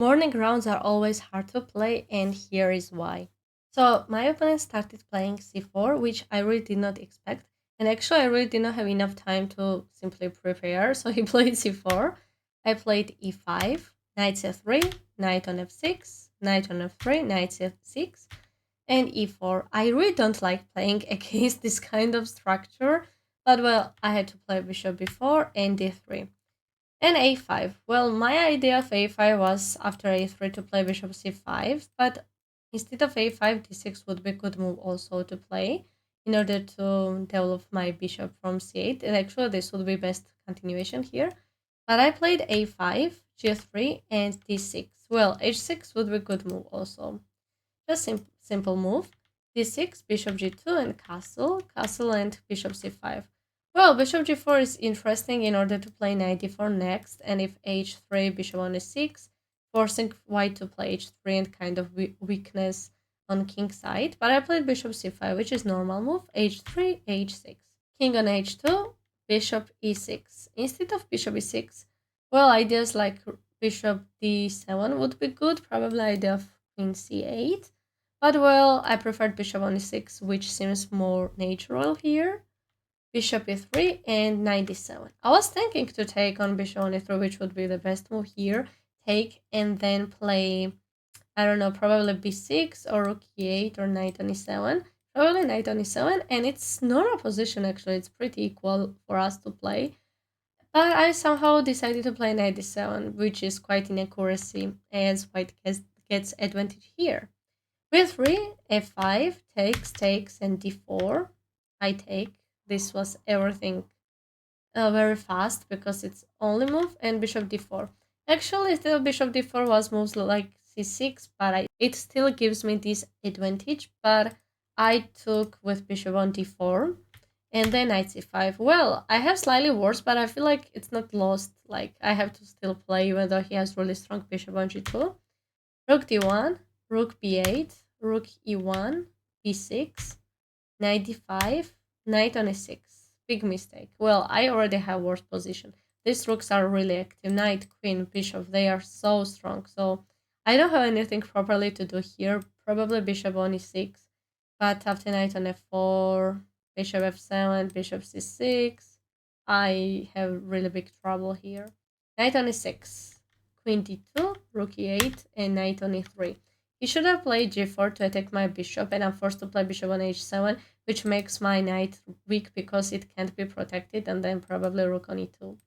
Morning rounds are always hard to play, and here is why. So, my opponent started playing c4, which I really did not expect. And actually, I really did not have enough time to simply prepare. So, he played c4. I played e5, knight c3, knight on f6, knight on f3, knight c6, and e4. I really don't like playing against this kind of structure, but well, I had to play bishop b4 and d3. And a5. Well, my idea of a5 was after a3 to play bishop c5, but instead of a5, d6 would be a good move also to play in order to develop my bishop from c8. And actually, this would be best continuation here. But I played a5, g3, and d6. Well, h6 would be a good move also. Just simple move. d6, bishop g2, and castle, and bishop c5. Well, bishop g4 is interesting in order to play knight d4 next, and if h3, bishop on e6, forcing white to play h3 and kind of weakness on king side. But I played bishop c5, which is normal move, h3, h6. King on h2, bishop e6. Instead of bishop e6, well, ideas like bishop d7 would be good, probably idea of queen c8. But well, I preferred bishop on e6, which seems more natural here. Bishop e3 and knight d7. I was thinking to take on bishop on e3, which would be the best move here. Take and then play, I don't know, probably b6 or rook e8 or knight on e7. Probably knight on e7, and it's normal position actually. It's pretty equal for us to play. But I somehow decided to play knight d7, which is quite inaccuracy, as white gets advantage here. b3, f5, takes, and d4. I take. This was everything very fast because it's only move, and bishop d4. Actually, still bishop d4 was moves like c6, but it still gives me this advantage. But I took with bishop on d4, and then knight c5. Well, I have slightly worse, but I feel like it's not lost. Like I have to still play, even though he has really strong bishop on g2. Rook d1, rook b8, rook e1, b6, knight d5, knight on e6. Big mistake. Well, I already have worse position. These rooks are really active. Knight, queen, bishop, they are so strong. So I don't have anything properly to do here. Probably bishop on e6. But after knight on f4, bishop f7, bishop c6, I have really big trouble here. Knight on e6, queen d2, rook e8, and knight on e3. He should have played g4 to attack my bishop, and I'm forced to play bishop on h7, which makes my knight weak because it can't be protected, and then probably rook on e2.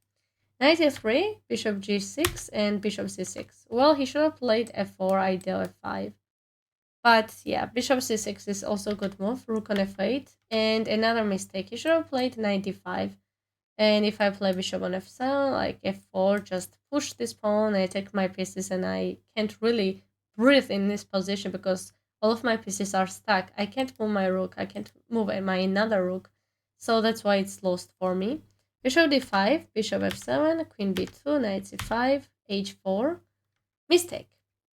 Knight e3, bishop g6, and bishop c6. Well, he should have played f4, ideal f5. But yeah, bishop c6 is also a good move, rook on f8, and another mistake, he should have played knight d5. And if I play bishop on f7, like f4, just push this pawn, I take my pieces, and I can't really breathe in this position because all of my pieces are stuck. I can't move my rook, I can't move my another rook. So that's why it's lost for me. Bishop d5, bishop f7, queen b2, knight c5, h4. Mistake.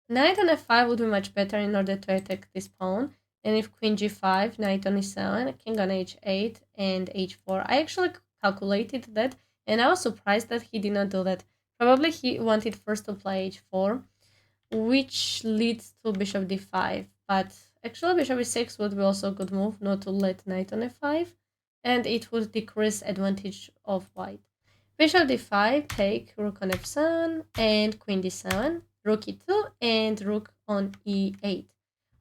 Knight on f5 would be much better in order to attack this pawn. And if queen g5, knight on e7, king on h8, and h4. I actually calculated that, and I was surprised that he did not do that. Probably he wanted first to play h4, which leads to bishop d5. But actually bishop e6 would be also a good move, not to let knight on f5, and it would decrease advantage of white. Bishop d5, take, rook on f7, and queen d7, rook e2, and rook on e8.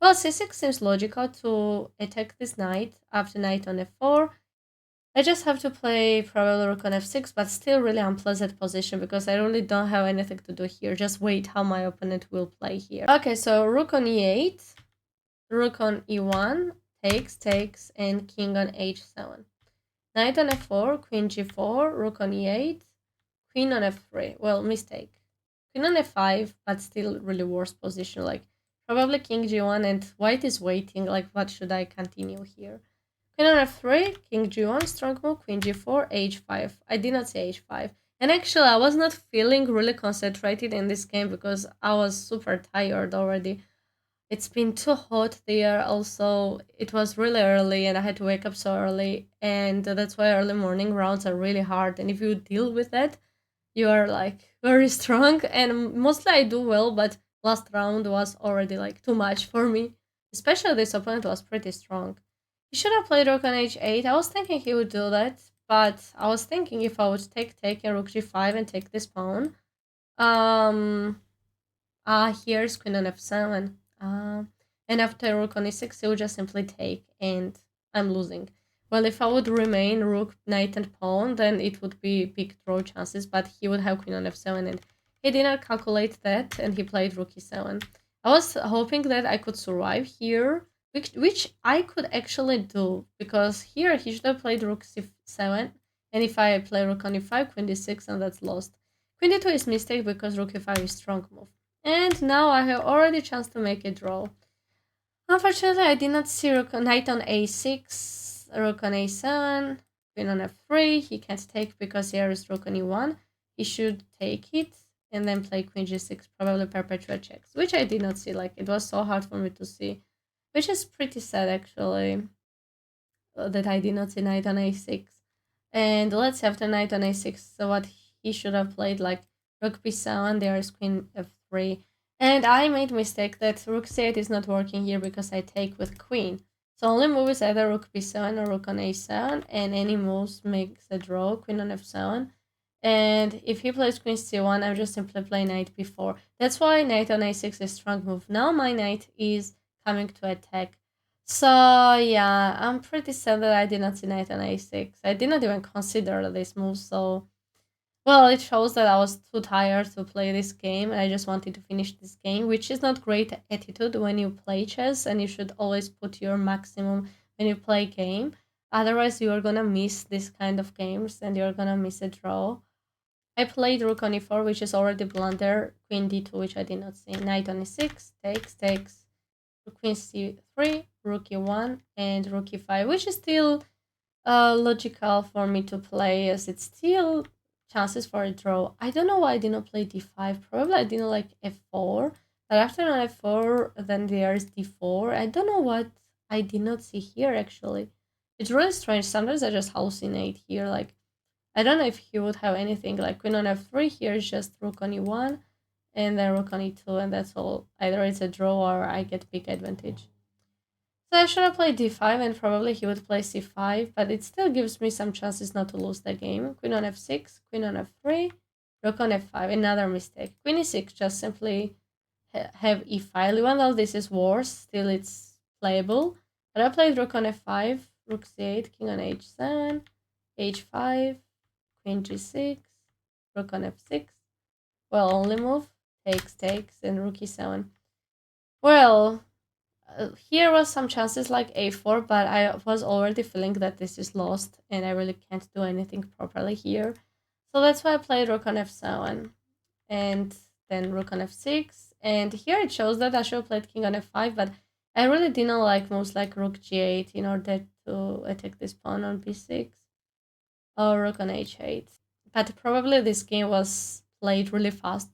Well, c6 seems logical to attack this knight after knight on f4. I just have to play probably rook on f6, but still really unpleasant position because I really don't have anything to do here. Just wait how my opponent will play here. Okay, so rook on e8, rook on e1, takes, and king on h7. Knight on f4, queen g4, rook on e8, queen on f3. Well, mistake. Queen on f5, but still really worse position. Like, probably king g1, and white is waiting. Like, what should I continue here? Queen on f3, king g1, strong move, queen g4, h5. I did not say h5. And actually, I was not feeling really concentrated in this game because I was super tired already. It's been too hot there. Also, it was really early and I had to wake up so early. And that's why early morning rounds are really hard. And if you deal with that, you are like very strong. And mostly I do well, but last round was already like too much for me. Especially this opponent was pretty strong. He should have played rook on h8. I was thinking he would do that, but I was thinking if I would take and rook g5 and take this pawn. Here's queen on f7. And after rook on e6, he would just simply take, and I'm losing. Well, if I would remain rook, knight, and pawn, then it would be big draw chances, but he would have queen on f7, and he did not calculate that, and he played rook e7. I was hoping that I could survive here, which I could actually do, because here he should have played rook c7, and if I play rook on e5, queen d6, and that's lost. Queen d2 is mistake because rook e5 is strong move. And now I have already chance to make a draw. Unfortunately, I did not see knight on a6, rook on a7, queen on f3. He can't take because here is rook on e1. He should take it and then play queen g6, probably perpetuate checks, which I did not see. Like, it was so hard for me to see, which is pretty sad actually, that I did not see knight on a6. And let's see after knight on a6, so what he should have played, like rook b7, there is queen f3. And I made mistake that rook c8 is not working here because I take with queen. So only move is either rook b7 or rook on a7, and any moves makes a draw, queen on f7. And if he plays queen c1, I'm just simply play knight b4. That's why knight on a6 is a strong move. Now my knight is coming to attack. So yeah, I'm pretty sad that I did not see knight on a6. I did not even consider this move, so well, it shows that I was too tired to play this game, and I just wanted to finish this game, which is not great attitude when you play chess, and you should always put your maximum when you play game. Otherwise, you are gonna miss this kind of games, and you're gonna miss a draw. I played rook on e4, which is already blunder, queen d2, which I did not see, knight on e6, takes, queen c3, rook e1, and rook e5, which is still logical for me to play, as it's still chances for a draw. I don't know why I didn't play d5. Probably I didn't like f4. But after f4, then there's d4. I don't know what I did not see here, actually. It's really strange. Sometimes I just hallucinate here. Like, I don't know if he would have anything like queen on f3. Here is just rook on e1 and then rook on e2, and that's all. Either it's a draw or I get big advantage. So I should have played d5, and probably he would play c5, but it still gives me some chances not to lose the game. Queen on f6, queen on f3, rook on f5, another mistake. Queen e6, just simply have e5. Even though this is worse, still it's playable. But I played rook on f5, rook c8, king on h7, h5, queen g6, rook on f6. Well, only move, takes, and rook e7. Well, here was some chances like a4, but I was already feeling that this is lost and I really can't do anything properly here. So that's why I played rook on f7 and then rook on f6. And here it shows that I should have played king on f5, but I really didn't like moves like rook g8 in order to attack this pawn on b6 or rook on h8. But probably this game was played really fast.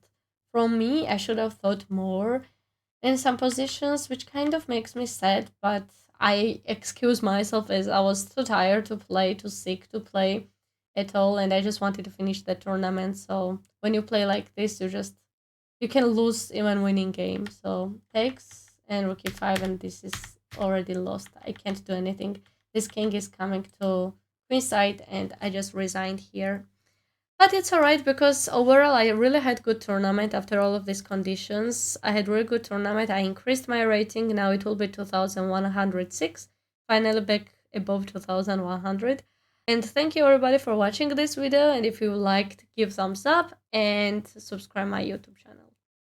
From me, I should have thought more in some positions, which kind of makes me sad, but I excuse myself as I was too tired to play, too sick to play at all, and I just wanted to finish the tournament. So when you play like this, you can lose even winning game. So takes and rook e5, and this is already lost. I can't do anything. This king is coming to queen side, and I just resigned here. But it's alright because overall I really had good tournament after all of these conditions. I had really good tournament. I increased my rating. Now it will be 2106. Finally back above 2100. And thank you everybody for watching this video. And if you liked, give thumbs up and subscribe my YouTube channel.